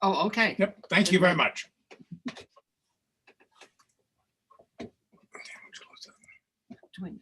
Oh, okay. Yep, thank you very much. Doing